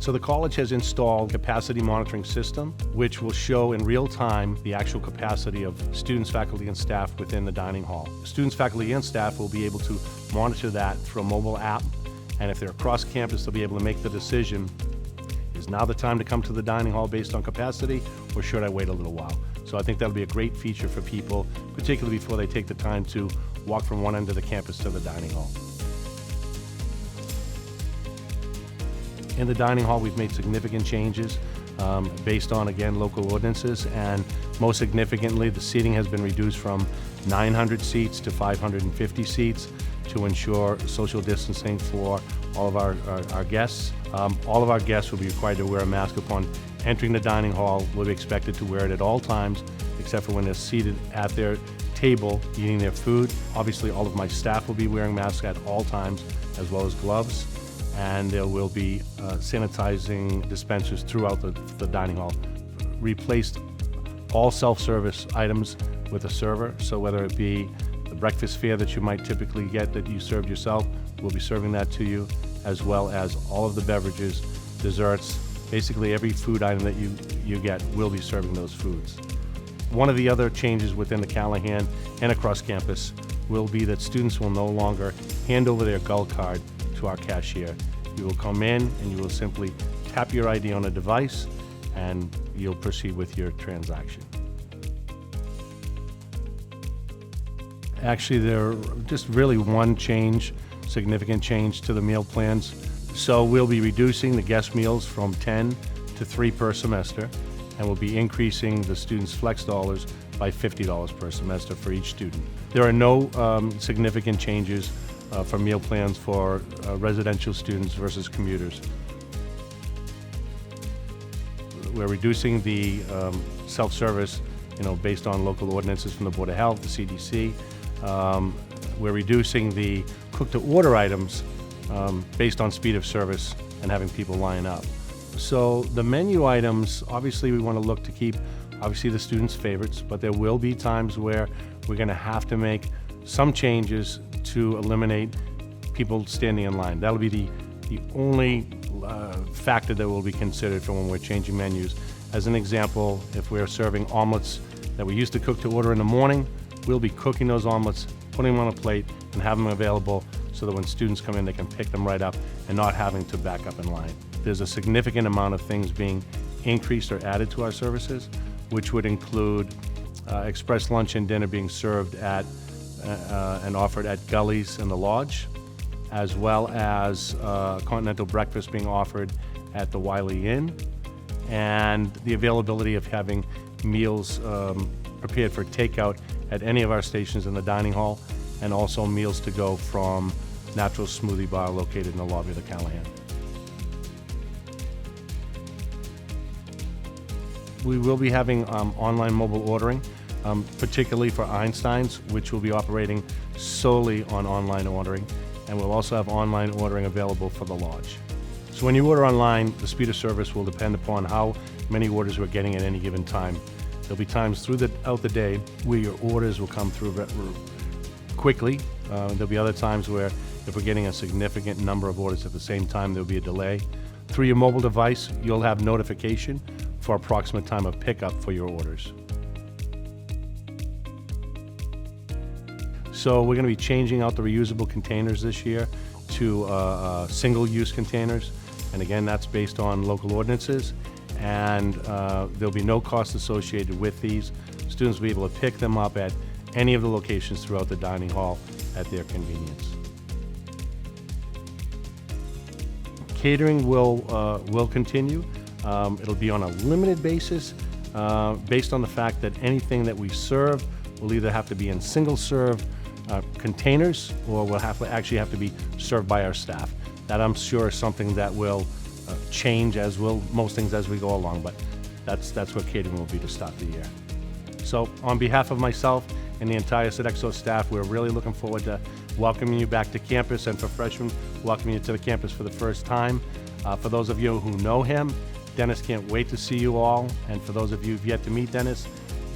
So the college has installed a capacity monitoring system, which will show in real time the actual capacity of students, faculty, and staff within the dining hall. Students, faculty, and staff will be able to monitor that through a mobile app, and if they're across campus, they'll be able to make the decision, is now the time to come to the dining hall based on capacity, or should I wait a little while? So I think that'll be a great feature for people, particularly before they take the time to walk from one end of the campus to the dining hall. In the dining hall, we've made significant changes based on, again, local ordinances, and most significantly, the seating has been reduced from 900 seats to 550 seats to ensure social distancing for all of our guests. All of our guests will be required to wear a mask upon entering the dining hall. Will be expected to wear it at all times, except for when they're seated at their table eating their food. Obviously, all of my staff will be wearing masks at all times, as well as gloves. And there will be sanitizing dispensers throughout the dining hall. Replaced all self-service items with a server, so whether it be the breakfast fare that you might typically get that you served yourself, we'll be serving that to you, as well as all of the beverages, desserts, basically every food item that you get, we'll be serving those foods. One of the other changes within the Callahan and across campus will be that students will no longer hand over their Gull card to our cashier. You will come in and you will simply tap your ID on a device and you'll proceed with your transaction. Actually, there just really one change, significant change to the meal plans. So we'll be reducing the guest meals from 10 to 3 per semester, and we'll be increasing the students' flex dollars by $50 per semester for each student. There are no significant changes for meal plans for residential students versus commuters. We're reducing the self-service, based on local ordinances from the Board of Health, the CDC. We're reducing the cook-to-order items based on speed of service and having people line up. So the menu items, obviously we want to look to keep, obviously, the students' favorites, but there will be times where we're going to have to make some changes to eliminate people standing in line. That'll be the only factor that will be considered for when we're changing menus. As an example, if we're serving omelets that we used to cook to order in the morning, we'll be cooking those omelets, putting them on a plate, and having them available so that when students come in, they can pick them right up and not having to back up in line. There's a significant amount of things being increased or added to our services, which would include express lunch and dinner being served at and offered at Gully's and the Lodge, as well as continental breakfast being offered at the Wiley Inn, and the availability of having meals prepared for takeout at any of our stations in the dining hall, and also meals to go from Natural Smoothie Bar located in the lobby of the Callahan. We will be having online mobile ordering, particularly for Einstein's, which will be operating solely on online ordering, and we'll also have online ordering available for the Lodge. So when you order online, the speed of service will depend upon how many orders we're getting at any given time. There'll be times throughout the day where your orders will come through quickly. There'll be other times where if we're getting a significant number of orders at the same time, there'll be a delay. Through your mobile device, you'll have notification for approximate time of pickup for your orders. So we're going to be changing out the reusable containers this year to single-use containers. And again, that's based on local ordinances. And there'll be no cost associated with these. Students will be able to pick them up at any of the locations throughout the dining hall at their convenience. Catering will continue. It'll be on a limited basis based on the fact that anything that we serve will either have to be in single-serve containers or will actually have to be served by our staff. That, I'm sure, is something that will change, as will most things as we go along, but that's what catering will be to start the year. So on behalf of myself and the entire Sodexo staff, we're really looking forward to welcoming you back to campus, and for freshmen, welcoming you to the campus for the first time. For those of you who know him, Dennis can't wait to see you all, and for those of you who've yet to meet Dennis,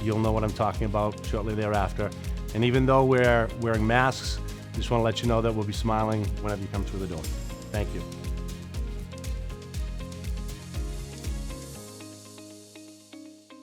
you'll know what I'm talking about shortly thereafter. And even though we're wearing masks, I just want to let you know that we'll be smiling whenever you come through the door. Thank you.